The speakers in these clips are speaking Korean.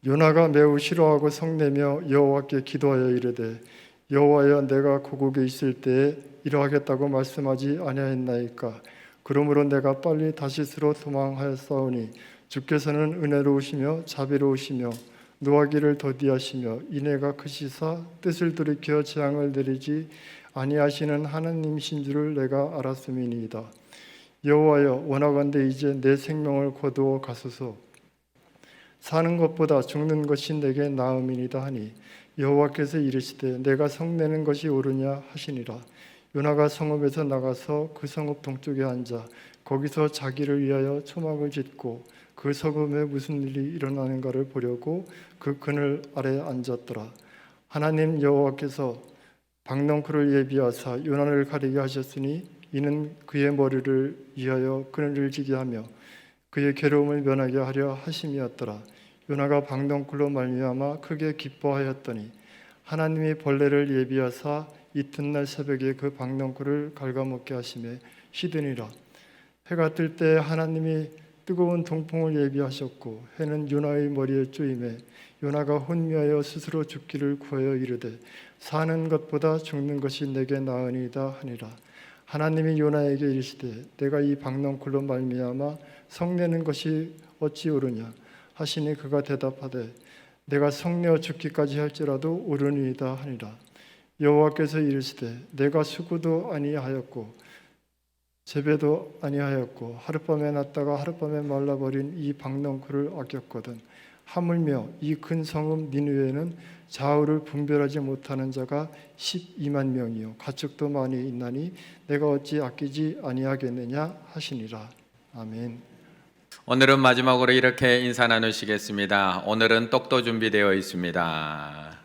요나가 매우 싫어하고 성내며 여호와께 기도하여 이르되 여호와여 내가 고국에 있을 때에 이러하겠다고 말씀하지 아니하였나이까. 그러므로 내가 빨리 다시스로 도망하였사오니 주께서는 은혜로우시며 자비로우시며 노하기를 더디하시며 인애가 크시사 뜻을 돌이켜 재앙을 내리지 아니하시는 하나님이신 줄을 내가 알았음이니이다. 여호와여 원하건대 이제 내 생명을 거두어 가소서. 사는 것보다 죽는 것이 내게 나음이니이다 하니 여호와께서 이르시되 내가 성내는 것이 옳으냐 하시니라. 요나가 성읍에서 나가서 그 성읍 동쪽에 앉아 거기서 자기를 위하여 초막을 짓고 그 성읍에 무슨 일이 일어나는가를 보려고 그 그늘 아래 앉았더라. 하나님 여호와께서 박넝쿨을 예비하사 요나를 가리게 하셨으니 이는 그의 머리를 위하여 그늘을 지게 하며 그의 괴로움을 면하게 하려 하심이었더라. 요나가 박넝쿨로 말미암아 크게 기뻐하였더니 하나님이 벌레를 예비하사 이튿날 새벽에 그 박넝쿨을 갉아먹게 하심에 시드니라. 해가 뜰 때 하나님이 뜨거운 동풍을 예비하셨고 해는 요나의 머리에 쪼임에 요나가 혼미하여 스스로 죽기를 구하여 이르되 사는 것보다 죽는 것이 내게 나으니이다 하니라. 하나님이 요나에게 이르시되 내가 이 박넝쿨로 말미암아 성내는 것이 어찌 옳으냐 하시니 그가 대답하되 내가 성내어 죽기까지 할지라도 옳으니이다 하니라. 여호와께서 이르시되 내가 수고도 아니하였고 재배도 아니하였고 하룻밤에 났다가 하룻밤에 말라버린 이 박넝쿨을 아꼈거든. 하물며 이 큰 성읍 니느웨는 좌우를 분별하지 못하는 자가 12만 명이요 가축도 많이 있나니 내가 어찌 아끼지 아니하겠느냐 하시니라. 아멘. 오늘은 마지막으로 이렇게 인사 나누시겠습니다. 오늘은 떡도 준비되어 있습니다.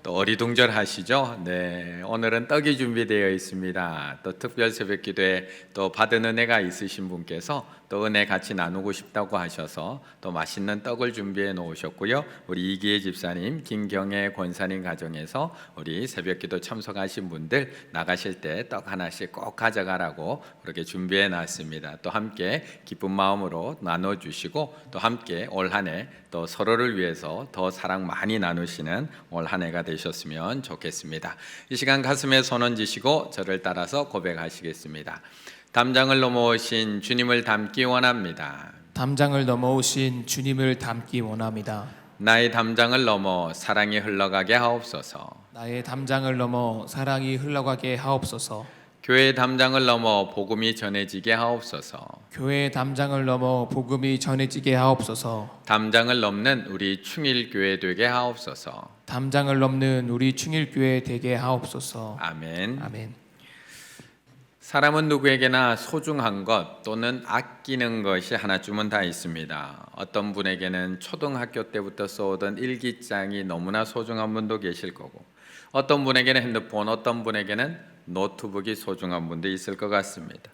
또 어리둥절하시죠? 네, 오늘은 떡이 준비되어 있습니다. 또 특별 새벽 기도에 또 받은 은혜가 있으신 분께서 또 은혜 같이 나누고 싶다고 하셔서 또 맛있는 떡을 준비해 놓으셨고요. 우리 이기혜 집사님, 김경애 권사님 가정에서 우리 새벽 기도 참석하신 분들 나가실 때 떡 하나씩 꼭 가져가라고 그렇게 준비해 놨습니다. 또 함께 기쁜 마음으로 나눠주시고 또 함께 올 한 해 또 서로를 위해서 더 사랑 많이 나누시는 올 한 해가 되셨으면 좋겠습니다. 이 시간 가슴에 손 얹으시고 저를 따라서 고백하시겠습니다. 담장을 넘어오신 주님을 닮기 원합니다. 담장을 넘어오신 주님을 닮기 원합니다. 나의 담장을 넘어 사랑이 흘러가게 하옵소서. 나의 담장을 넘어 사랑이 흘러가게 하옵소서. 교회의 담장을 넘어 복음이 전해지게 하옵소서. 교회의 담장을 넘어 복음이 전해지게 하옵소서. 담장을 넘는 우리 충일교회 되게 하옵소서. 담장을 넘는 우리 충일교회 되게 하옵소서. 아멘. 아멘. 사람은 누구에게나 소중한 것 또는 아끼는 것이 하나쯤은 다 있습니다. 어떤 분에게는 초등학교 때부터 써오던 일기장이 너무나 소중한 분도 계실 거고, 어떤 분에게는 핸드폰, 어떤 분에게는 노트북이 소중한 분도 있을 것 같습니다.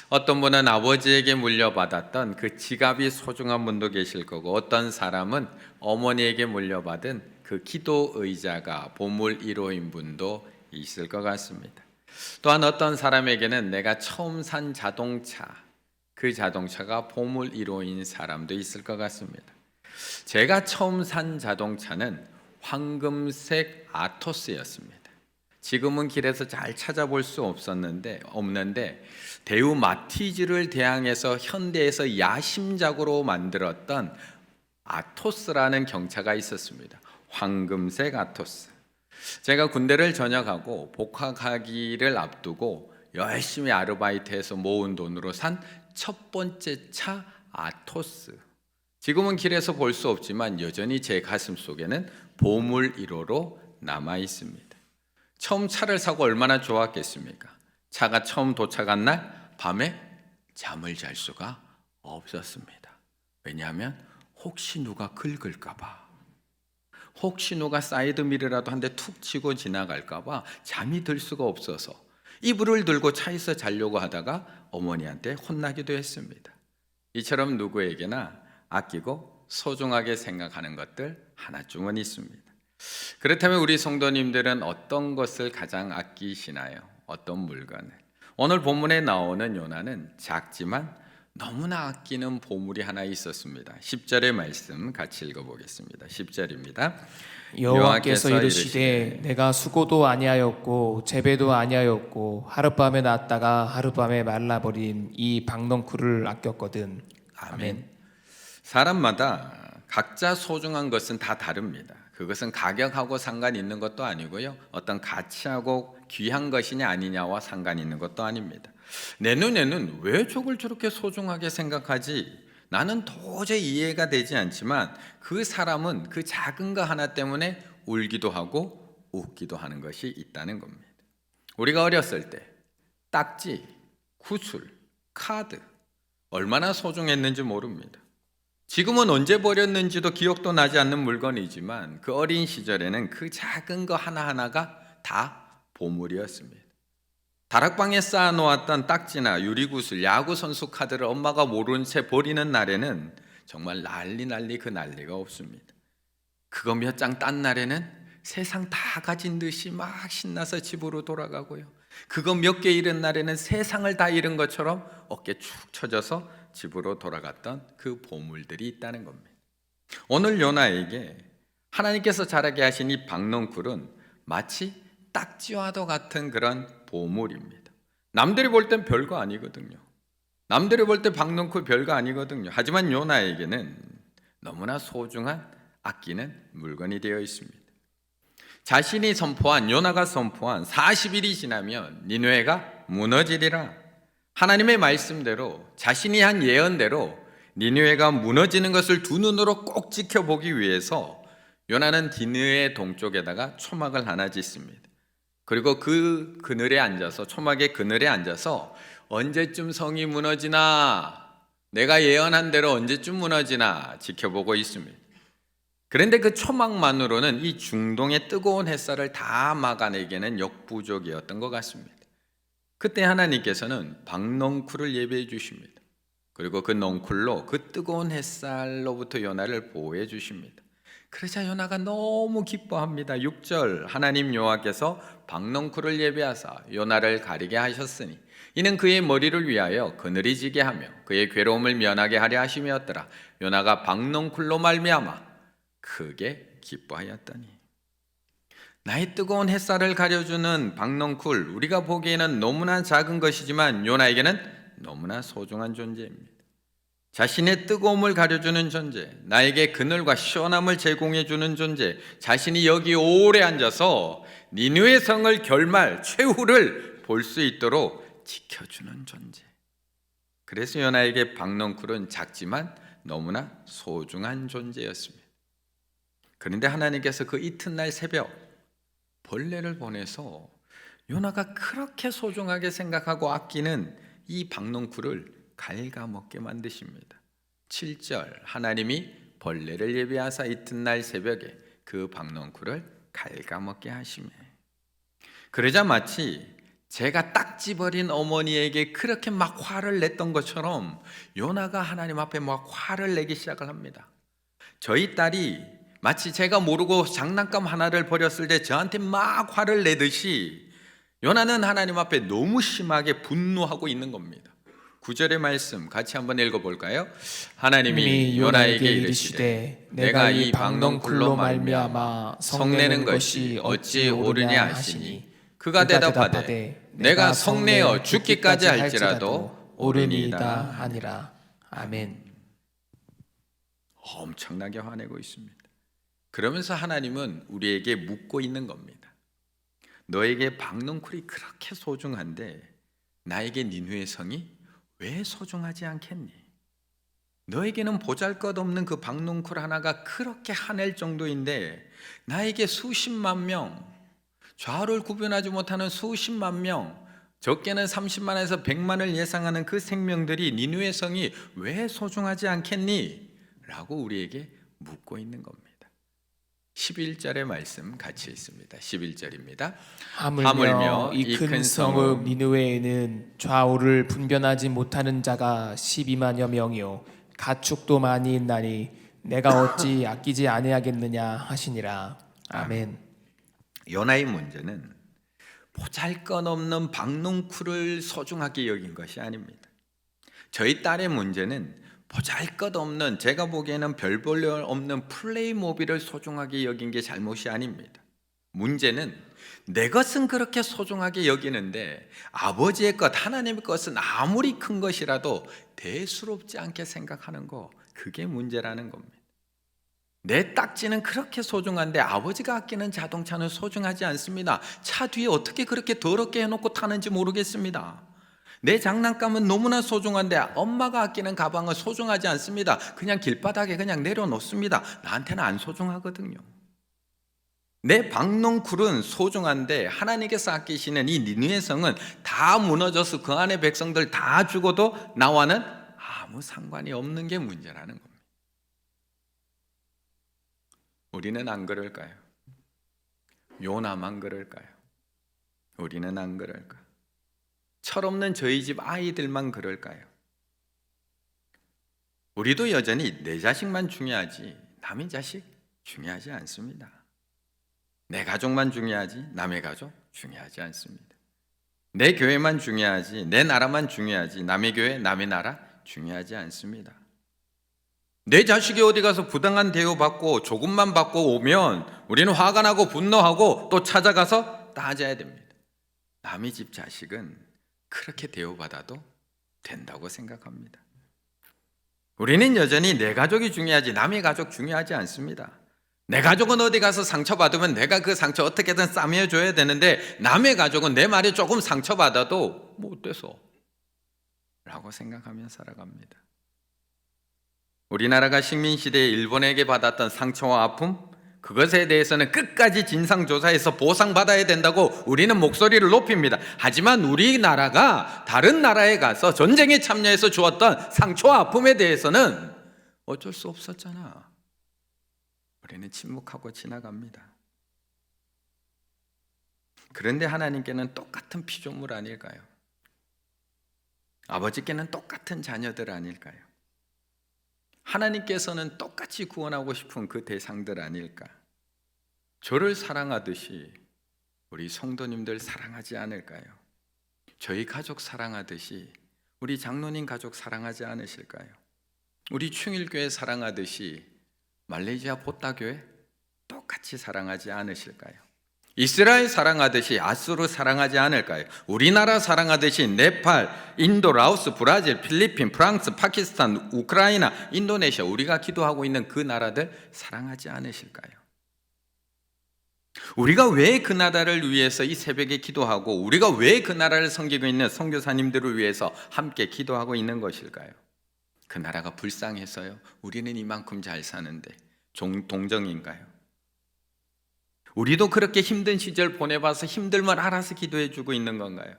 어떤 분은 아버지에게 물려받았던 그 지갑이 소중한 분도 계실 거고, 어떤 사람은 어머니에게 물려받은 그 기도 의자가 보물 1호인 분도 있을 것 같습니다. 또한 어떤 사람에게는 내가 처음 산 자동차, 그 자동차가 보물 1호인 사람도 있을 것 같습니다. 제가 처음 산 자동차는 황금색 아토스였습니다. 지금은 길에서 잘 찾아볼 수 없는데 대우 마티즈를 대항해서 현대에서 야심작으로 만들었던 아토스라는 경차가 있었습니다. 황금색 아토스. 제가 군대를 전역하고 복학하기를 앞두고 열심히 아르바이트해서 모은 돈으로 산 첫 번째 차 아토스. 지금은 길에서 볼 수 없지만 여전히 제 가슴 속에는 보물 1호로 남아 있습니다. 처음 차를 사고 얼마나 좋았겠습니까? 차가 처음 도착한 날 밤에 잠을 잘 수가 없었습니다. 왜냐하면 혹시 누가 긁을까 봐, 혹시 누가 사이드미러라도 한 대 툭 치고 지나갈까 봐 잠이 들 수가 없어서 이불을 들고 차에서 자려고 하다가 어머니한테 혼나기도 했습니다. 이처럼 누구에게나 아끼고 소중하게 생각하는 것들 하나쯤은 있습니다. 그렇다면 우리 성도님들은 어떤 것을 가장 아끼시나요? 어떤 물건을? 오늘 본문에 나오는 요나는 작지만 너무나 아끼는 보물이 하나 있었습니다. 10절의 말씀 같이 읽어보겠습니다. 10절입니다. 여호와께서 이르시되 내가 수고도 아니하였고 재배도 아니하였고 하룻밤에 났다가 하룻밤에 말라버린 이 박넝쿨을 아꼈거든. 아멘. 사람마다 각자 소중한 것은 다 다릅니다. 그것은 가격하고 상관 있는 것도 아니고요, 어떤 가치하고 귀한 것이냐 아니냐와 상관 있는 것도 아닙니다. 내 눈에는 왜 저걸 저렇게 소중하게 생각하지? 나는 도저히 이해가 되지 않지만 그 사람은 그 작은 거 하나 때문에 울기도 하고 웃기도 하는 것이 있다는 겁니다. 우리가 어렸을 때 딱지, 구슬, 카드 얼마나 소중했는지 모릅니다. 지금은 언제 버렸는지도 기억도 나지 않는 물건이지만 그 어린 시절에는 그 작은 거 하나하나가 다 보물이었습니다. 다락방에 쌓아놓았던 딱지나 유리구슬, 야구 선수 카드를 엄마가 모른 채 버리는 날에는 정말 난리 그 난리가 없습니다. 그거 몇 장 딴 날에는 세상 다 가진 듯이 막 신나서 집으로 돌아가고요, 그거 몇 개 잃은 날에는 세상을 다 잃은 것처럼 어깨 축 처져서 집으로 돌아갔던 그 보물들이 있다는 겁니다. 오늘 요나에게 하나님께서 자라게 하신 이 박넝쿨은 마치 딱지와도 같은 그런 보물입니다. 남들이 볼 땐 별거 아니거든요. 남들이 볼 때 박넝쿨 별거 아니거든요. 하지만 요나에게는 너무나 소중한 아끼는 물건이 되어 있습니다. 자신이 선포한, 요나가 선포한 40일이 지나면 니느웨가 무너지리라. 하나님의 말씀대로, 자신이 한 예언대로 니느웨가 무너지는 것을 두 눈으로 꼭 지켜보기 위해서 요나는 니느웨 동쪽에다가 초막을 하나 짓습니다. 그리고 그 그늘에 앉아서, 초막의 그늘에 앉아서 언제쯤 성이 무너지나, 내가 예언한 대로 언제쯤 무너지나 지켜보고 있습니다. 그런데 그 초막만으로는 이 중동의 뜨거운 햇살을 다 막아내기에는 역부족이었던 것 같습니다. 그때 하나님께서는 박넝쿨을 예배해 주십니다. 그리고 그 넝쿨로 그 뜨거운 햇살로부터 요나를 보호해 주십니다. 그러자 요나가 너무 기뻐합니다. 6절, 하나님 여호와께서 박넝쿨을 예배하사 요나를 가리게 하셨으니 이는 그의 머리를 위하여 그늘이 지게 하며 그의 괴로움을 면하게 하려 하심이었더라. 요나가 박넝쿨로 말미암아 크게 기뻐하였더니. 나의 뜨거운 햇살을 가려주는 박넝쿨, 우리가 보기에는 너무나 작은 것이지만 요나에게는 너무나 소중한 존재입니다. 자신의 뜨거움을 가려주는 존재, 나에게 그늘과 시원함을 제공해주는 존재, 자신이 여기 오래 앉아서 니느웨 성을 결말, 최후를 볼 수 있도록 지켜주는 존재. 그래서 요나에게 박넝쿨은 작지만 너무나 소중한 존재였습니다. 그런데 하나님께서 그 이튿날 새벽 벌레를 보내서 요나가 그렇게 소중하게 생각하고 아끼는 이 박넝쿨을 갉아먹게 만드십니다. 7절, 하나님이 벌레를 예비하사 이튿날 새벽에 그 박넝쿨을 갉아먹게 하시매. 그러자 마치 제가 딱지 버린 어머니에게 그렇게 막 화를 냈던 것처럼 요나가 하나님 앞에 막 화를 내기 시작을 합니다. 저희 딸이 마치 제가 모르고 장난감 하나를 버렸을 때 저한테 막 화를 내듯이 요나는 하나님 앞에 너무 심하게 분노하고 있는 겁니다. 9절의 말씀 같이 한번 읽어볼까요? 하나님이 요나에게 이르시되 내가 이 박넝쿨로 말미암아 성내는 것이 어찌 옳으냐 하시니 그가 대답하되 내가 성내어 죽기까지 할지라도 옳으니이다 하니라. 아멘. 엄청나게 화내고 있습니다. 그러면서 하나님은 우리에게 묻고 있는 겁니다. 너에게 박넝쿨이 그렇게 소중한데 나에게 니느웨 성이 왜 소중하지 않겠니? 너에게는 보잘것없는 그 박넝쿨 하나가 그렇게 화낼 정도인데 나에게 수십만 명, 좌우를 구분하지 못하는 수십만 명, 적게는 30만에서 100만을 예상하는 그 생명들이 니느웨 성이 왜 소중하지 않겠니? 라고 우리에게 묻고 있는 겁니다. 11절의 말씀 같이 있습니다. 11절입니다. 하물며 이 큰 성읍 니느웨에는 좌우를 분별하지 못하는 자가 12만여 명이요 가축도 많이 있나니 내가 어찌 아끼지 아니하겠느냐 하시니라. 아멘. 요나의 문제는 보잘것없는 박넝쿨을 소중하게 여긴 것이 아닙니다. 저희 딸의 문제는 보잘것없는, 제가 보기에는 별 볼 일 없는 플레이모빌을 소중하게 여긴 게 잘못이 아닙니다. 문제는 내 것은 그렇게 소중하게 여기는데 아버지의 것, 하나님의 것은 아무리 큰 것이라도 대수롭지 않게 생각하는 거, 그게 문제라는 겁니다. 내 딱지는 그렇게 소중한데 아버지가 아끼는 자동차는 소중하지 않습니다. 차 뒤에 어떻게 그렇게 더럽게 해놓고 타는지 모르겠습니다. 내 장난감은 너무나 소중한데 엄마가 아끼는 가방은 소중하지 않습니다. 그냥 길바닥에 그냥 내려놓습니다. 나한테는 안 소중하거든요. 내 박농쿨은 소중한데 하나님께서 아끼시는 이 니느웨 성은 다 무너져서 그 안에 백성들 다 죽어도 나와는 아무 상관이 없는 게 문제라는 겁니다. 우리는 안 그럴까요? 요나만 그럴까요? 우리는 안 그럴까? 철없는 저희 집 아이들만 그럴까요? 우리도 여전히 내 자식만 중요하지 남의 자식 중요하지 않습니다. 내 가족만 중요하지 남의 가족 중요하지 않습니다. 내 교회만 중요하지 내 나라만 중요하지 남의 교회 남의 나라 중요하지 않습니다. 내 자식이 어디 가서 부당한 대우받고 조금만 받고 오면 우리는 화가 나고 분노하고 또 찾아가서 따져야 됩니다. 남의 집 자식은 그렇게 대우받아도 된다고 생각합니다. 우리는 여전히 내 가족이 중요하지 남의 가족 중요하지 않습니다. 내 가족은 어디 가서 상처받으면 내가 그 상처 어떻게든 싸매줘야 되는데 남의 가족은 내 말에 조금 상처받아도 뭐 어때서? 라고 생각하며 살아갑니다. 우리나라가 식민시대에 일본에게 받았던 상처와 아픔, 그것에 대해서는 끝까지 진상조사해서 보상받아야 된다고 우리는 목소리를 높입니다. 하지만 우리나라가 다른 나라에 가서 전쟁에 참여해서 주었던 상처와 아픔에 대해서는 어쩔 수 없었잖아. 우리는 침묵하고 지나갑니다. 그런데 하나님께는 똑같은 피조물 아닐까요? 아버지께는 똑같은 자녀들 아닐까요? 하나님께서는 똑같이 구원하고 싶은 그 대상들 아닐까? 저를 사랑하듯이 우리 성도님들 사랑하지 않을까요? 저희 가족 사랑하듯이 우리 장로님 가족 사랑하지 않으실까요? 우리 충일교회 사랑하듯이 말레이시아 보따교회 똑같이 사랑하지 않으실까요? 이스라엘 사랑하듯이 아수르 사랑하지 않을까요? 우리나라 사랑하듯이 네팔, 인도, 라오스, 브라질, 필리핀, 프랑스, 파키스탄, 우크라이나, 인도네시아, 우리가 기도하고 있는 그 나라들 사랑하지 않으실까요? 우리가 왜 그 나라를 위해서 이 새벽에 기도하고 우리가 왜 그 나라를 섬기고 있는 선교사님들을 위해서 함께 기도하고 있는 것일까요? 그 나라가 불쌍해서요? 우리는 이만큼 잘 사는데 동정인가요? 우리도 그렇게 힘든 시절 보내봐서 힘들면 알아서 기도해주고 있는 건가요?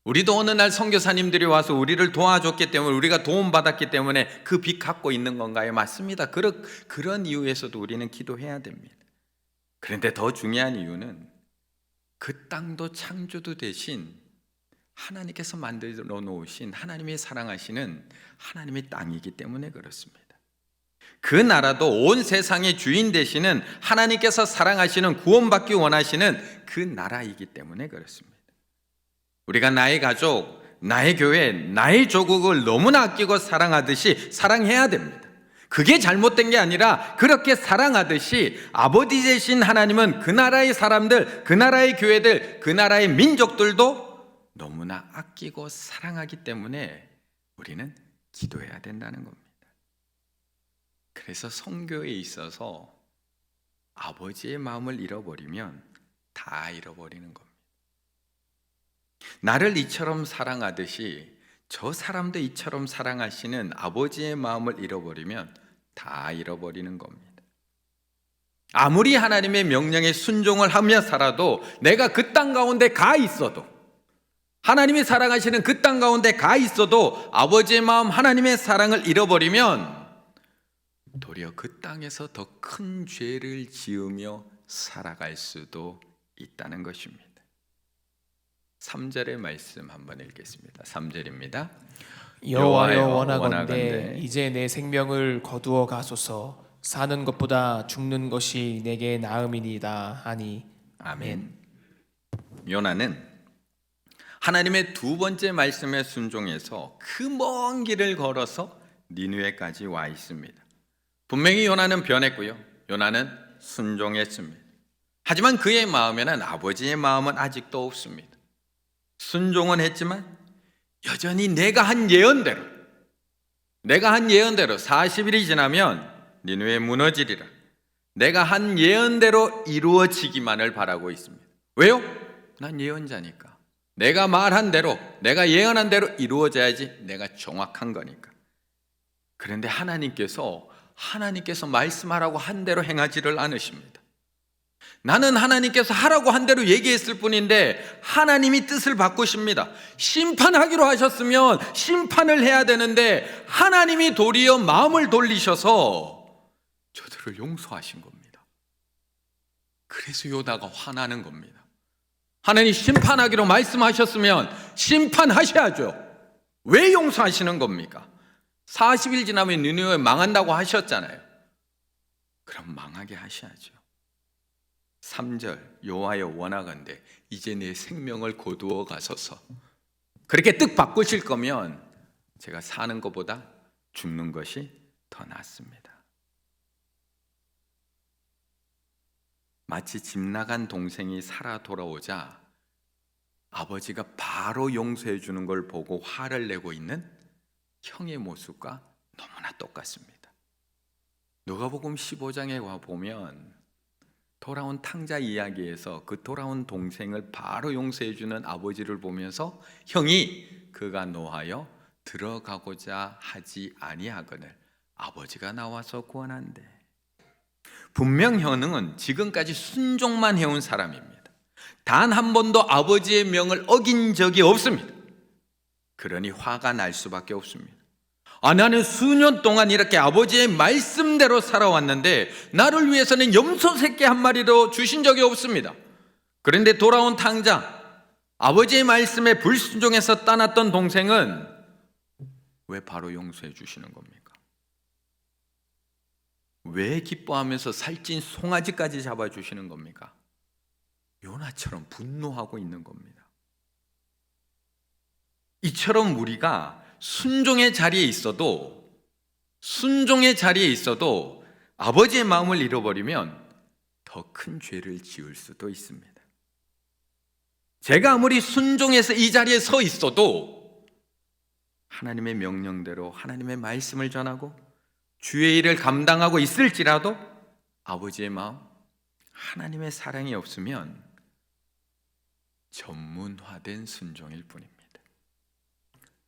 우리도 어느 날 선교사님들이 와서 우리를 도와줬기 때문에 우리가 도움받았기 때문에 그 빚 갖고 있는 건가요? 맞습니다. 그런 이유에서도 우리는 기도해야 됩니다. 그런데 더 중요한 이유는 그 땅도 창조주 대신 하나님께서 만들어 놓으신 하나님이 사랑하시는 하나님의 땅이기 때문에 그렇습니다. 그 나라도 온 세상의 주인 되시는 하나님께서 사랑하시는 구원받기 원하시는 그 나라이기 때문에 그렇습니다. 우리가 나의 가족, 나의 교회, 나의 조국을 너무나 아끼고 사랑하듯이 사랑해야 됩니다. 그게 잘못된 게 아니라 그렇게 사랑하듯이 아버지 되신 하나님은 그 나라의 사람들, 그 나라의 교회들, 그 나라의 민족들도 너무나 아끼고 사랑하기 때문에 우리는 기도해야 된다는 겁니다. 그래서 선교에 있어서 아버지의 마음을 잃어버리면 다 잃어버리는 겁니다. 나를 이처럼 사랑하듯이 저 사람도 이처럼 사랑하시는 아버지의 마음을 잃어버리면 다 잃어버리는 겁니다. 아무리 하나님의 명령에 순종을 하며 살아도 내가 그 땅 가운데 가 있어도 하나님이 사랑하시는 그 땅 가운데 가 있어도 아버지의 마음 하나님의 사랑을 잃어버리면 도리어 그 땅에서 더 큰 죄를 지으며 살아갈 수도 있다는 것입니다. 3절의 말씀 한번 읽겠습니다. 3절입니다. 여호와여 원하건대 이제 내 생명을 거두어 가소서. 사는 것보다 죽는 것이 내게 나음이니이다 하니. 아멘. 요나는 하나님의 두 번째 말씀에 순종해서 그 먼 길을 걸어서 니느웨까지 와 있습니다. 분명히 요나는 변했고요, 요나는 순종했습니다. 하지만 그의 마음에는 아버지의 마음은 아직도 없습니다. 순종은 했지만 여전히 내가 한 예언대로 40일이 지나면 니느웨 무너지리라, 내가 한 예언대로 이루어지기만을 바라고 있습니다. 왜요? 난 예언자니까. 내가 말한 대로, 내가 예언한 대로 이루어져야지, 내가 정확한 거니까. 그런데 하나님께서 말씀하라고 한 대로 행하지를 않으십니다. 나는 하나님께서 하라고 한 대로 얘기했을 뿐인데 하나님이 뜻을 바꾸십니다. 심판하기로 하셨으면 심판을 해야 되는데 하나님이 도리어 마음을 돌리셔서 저들을 용서하신 겁니다. 그래서 요나가 화나는 겁니다. 하나님 심판하기로 말씀하셨으면 심판하셔야죠. 왜 용서하시는 겁니까? 40일 지나면 니느웨 망한다고 하셨잖아요. 그럼 망하게 하셔야죠. 3절, 여호와여 원하건대 이제 내 생명을 거두어 가소서. 그렇게 뜻 바꾸실 거면 제가 사는 것보다 죽는 것이 더 낫습니다. 마치 집 나간 동생이 살아 돌아오자 아버지가 바로 용서해 주는 걸 보고 화를 내고 있는 형의 모습과 너무나 똑같습니다. 누가복음 15장에 와 보면 돌아온 탕자 이야기에서 그 돌아온 동생을 바로 용서해 주는 아버지를 보면서 형이 그가 노하여 들어가고자 하지 아니하거늘 아버지가 나와서 구원한대. 분명 형은 지금까지 순종만 해온 사람입니다. 단 한 번도 아버지의 명을 어긴 적이 없습니다. 그러니 화가 날 수밖에 없습니다. 나는 수년 동안 이렇게 아버지의 말씀대로 살아왔는데 나를 위해서는 염소 새끼 한 마리도 주신 적이 없습니다. 그런데 돌아온 탕자, 아버지의 말씀에 불순종해서 떠났던 동생은 왜 바로 용서해 주시는 겁니까? 왜 기뻐하면서 살찐 송아지까지 잡아주시는 겁니까? 요나처럼 분노하고 있는 겁니다. 이처럼 우리가 순종의 자리에 있어도 아버지의 마음을 잃어버리면 더 큰 죄를 지을 수도 있습니다. 제가 아무리 순종해서 이 자리에 서 있어도 하나님의 명령대로 하나님의 말씀을 전하고 주의 일을 감당하고 있을지라도 아버지의 마음, 하나님의 사랑이 없으면 전문화된 순종일 뿐입니다.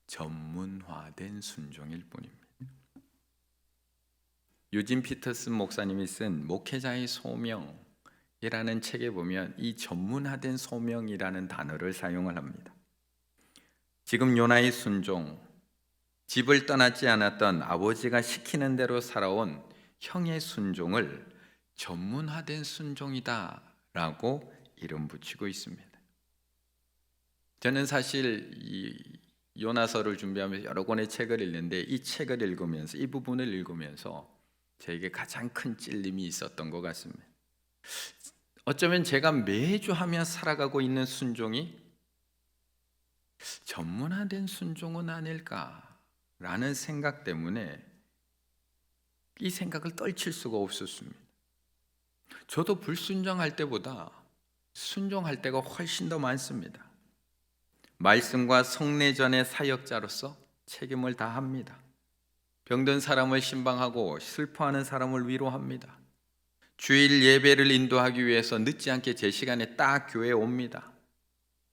전문화된 순종일 뿐입니다. 유진 피터슨 목사님이 쓴 목회자의 소명이라는 책에 보면 이 전문화된 소명이라는 단어를 사용을 합니다. 지금 요나의 순종, 집을 떠나지 않았던 아버지가 시키는 대로 살아온 형의 순종을 전문화된 순종이다라고 이름 붙이고 있습니다. 저는 사실 이 요나서를 준비하면서 여러 권의 책을 읽는데 이 책을 읽으면서 이 부분을 읽으면서 저에게 가장 큰 찔림이 있었던 것 같습니다. 어쩌면 제가 매주 하며 살아가고 있는 순종이 전문화된 순종은 아닐까라는 생각 때문에 이 생각을 떨칠 수가 없었습니다. 저도 불순종할 때보다 순종할 때가 훨씬 더 많습니다. 말씀과 성례전의 사역자로서 책임을 다합니다. 병든 사람을 신방하고 슬퍼하는 사람을 위로합니다. 주일 예배를 인도하기 위해서 늦지 않게 제 시간에 딱 교회에 옵니다.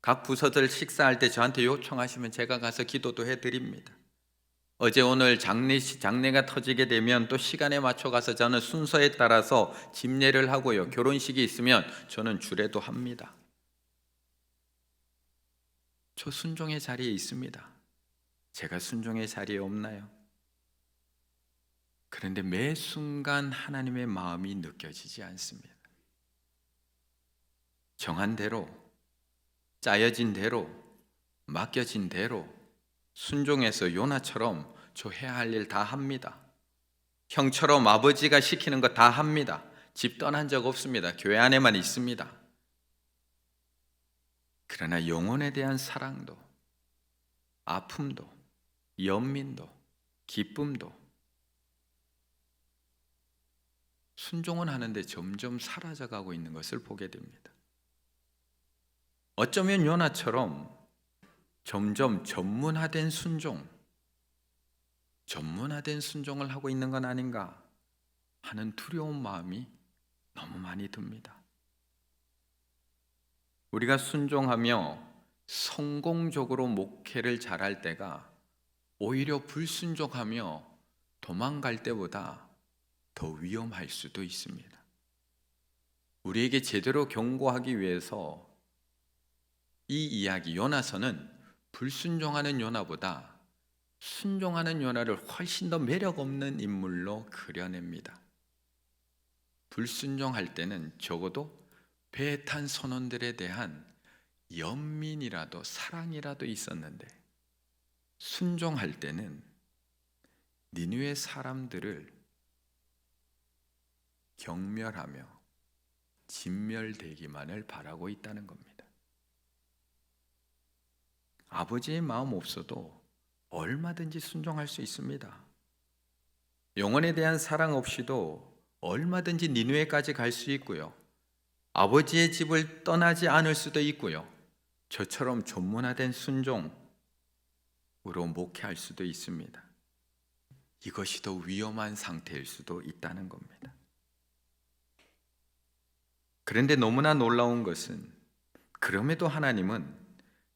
각 부서들 식사할 때 저한테 요청하시면 제가 가서 기도도 해드립니다. 어제 오늘 장례가 터지게 되면 또 시간에 맞춰 가서 저는 순서에 따라서 집례를 하고요. 결혼식이 있으면 저는 주례도 합니다. 저 순종의 자리에 있습니다. 제가 순종의 자리에 없나요? 그런데 매 순간 하나님의 마음이 느껴지지 않습니다. 정한 대로, 짜여진 대로, 맡겨진 대로 순종해서 요나처럼 저 해야 할 일 다 합니다. 형처럼 아버지가 시키는 거 다 합니다. 집 떠난 적 없습니다. 교회 안에만 있습니다. 그러나 영혼에 대한 사랑도, 아픔도, 연민도, 기쁨도 순종은 하는데 점점 사라져가고 있는 것을 보게 됩니다. 어쩌면 요나처럼 점점 전문화된 순종을 하고 있는 건 아닌가 하는 두려운 마음이 너무 많이 듭니다. 우리가 순종하며 성공적으로 목회를 잘할 때가 오히려 불순종하며 도망갈 때보다 더 위험할 수도 있습니다. 우리에게 제대로 경고하기 위해서 이 이야기 요나서는 불순종하는 요나보다 순종하는 요나를 훨씬 더 매력 없는 인물로 그려냅니다. 불순종할 때는 적어도 배에 탄 선원들에 대한 연민이라도 사랑이라도 있었는데, 순종할 때는 니느웨 사람들을 경멸하며 진멸되기만을 바라고 있다는 겁니다. 아버지의 마음 없어도 얼마든지 순종할 수 있습니다. 영혼에 대한 사랑 없이도 얼마든지 니느웨까지 갈 수 있고요. 아버지의 집을 떠나지 않을 수도 있고요. 저처럼 전문화된 순종으로 목회할 수도 있습니다. 이것이 더 위험한 상태일 수도 있다는 겁니다. 그런데 너무나 놀라운 것은 그럼에도 하나님은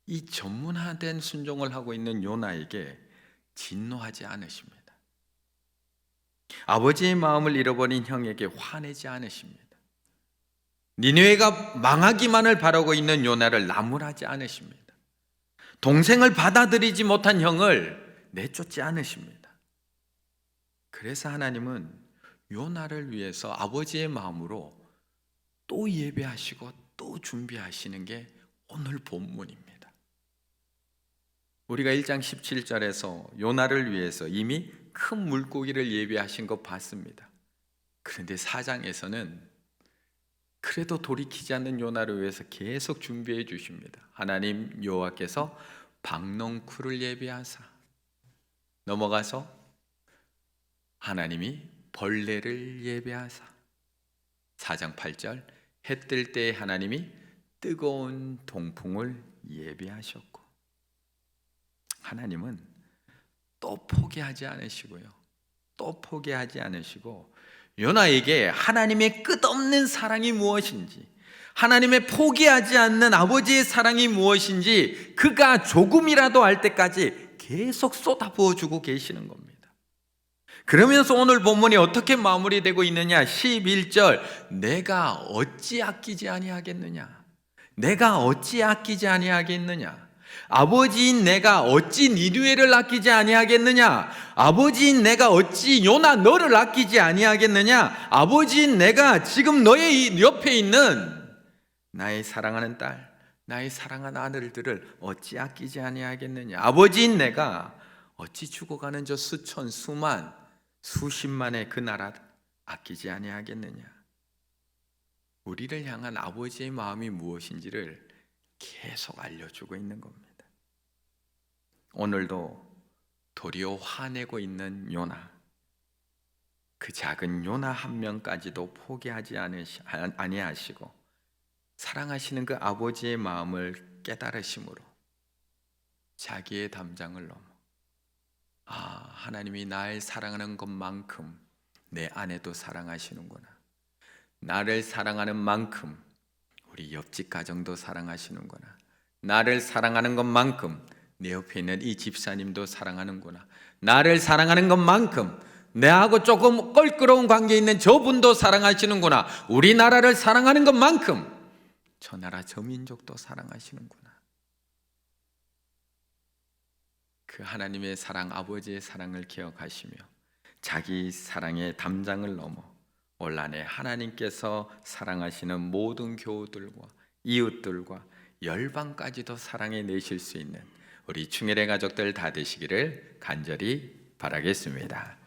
이 전문화된 순종을 하고 있는 요나에게 진노하지 않으십니다. 아버지의 마음을 잃어버린 형에게 화내지 않으십니다. 니느웨가 망하기만을 바라고 있는 요나를 나무라지 않으십니다. 동생을 받아들이지 못한 형을 내쫓지 않으십니다. 그래서 하나님은 요나를 위해서 아버지의 마음으로 또 예배하시고 또 준비하시는 게 오늘 본문입니다. 우리가 1장 17절에서 요나를 위해서 이미 큰 물고기를 예배하신 거 봤습니다. 그런데 4장에서는 그래도 돌이키지 않는 요나를 위해서 계속 준비해 주십니다. 하나님 여호와께서 박농쿨을 예비하사, 넘어가서 하나님이 벌레를 예비하사, 4장 8절 해 뜰 때에 하나님이 뜨거운 동풍을 예비하셨고, 하나님은 또 포기하지 않으시고요, 또 포기하지 않으시고 요나에게 하나님의 끝없는 사랑이 무엇인지, 하나님의 포기하지 않는 아버지의 사랑이 무엇인지 그가 조금이라도 알 때까지 계속 쏟아부어주고 계시는 겁니다. 그러면서 오늘 본문이 어떻게 마무리되고 있느냐, 11절 내가 어찌 아끼지 아니하겠느냐, 내가 어찌 아끼지 아니하겠느냐, 아버지인 내가 어찌 니느웨를 아끼지 아니하겠느냐, 아버지인 내가 어찌 요나 너를 아끼지 아니하겠느냐, 아버지인 내가 지금 너의 옆에 있는 나의 사랑하는 딸, 나의 사랑하는 아들들을 어찌 아끼지 아니하겠느냐, 아버지인 내가 어찌 죽어가는 저 수천 수만 수십만의 그 나라 아끼지 아니하겠느냐. 우리를 향한 아버지의 마음이 무엇인지를 계속 알려주고 있는 겁니다. 오늘도 도리어 화내고 있는 요나, 그 작은 요나 한 명까지도 포기하지 아니하시고 사랑하시는 그 아버지의 마음을 깨달으심으로 자기의 담장을 넘어 하나님이 날 사랑하는 것만큼 내 아내도 사랑하시는구나, 나를 사랑하는 만큼 우리 옆집 가정도 사랑하시는구나, 나를 사랑하는 것만큼 내 옆에 있는 이 집사님도 사랑하는구나, 나를 사랑하는 것만큼 내하고 조금 껄끄러운 관계에 있는 저분도 사랑하시는구나, 우리나라를 사랑하는 것만큼 저 나라 저 민족도 사랑하시는구나. 그 하나님의 사랑, 아버지의 사랑을 기억하시며 자기 사랑의 담장을 넘어 올 한해 하나님께서 사랑하시는 모든 교우들과 이웃들과 열방까지도 사랑해 내실 수 있는 우리 충혈의 가족들 다 되시기를 간절히 바라겠습니다.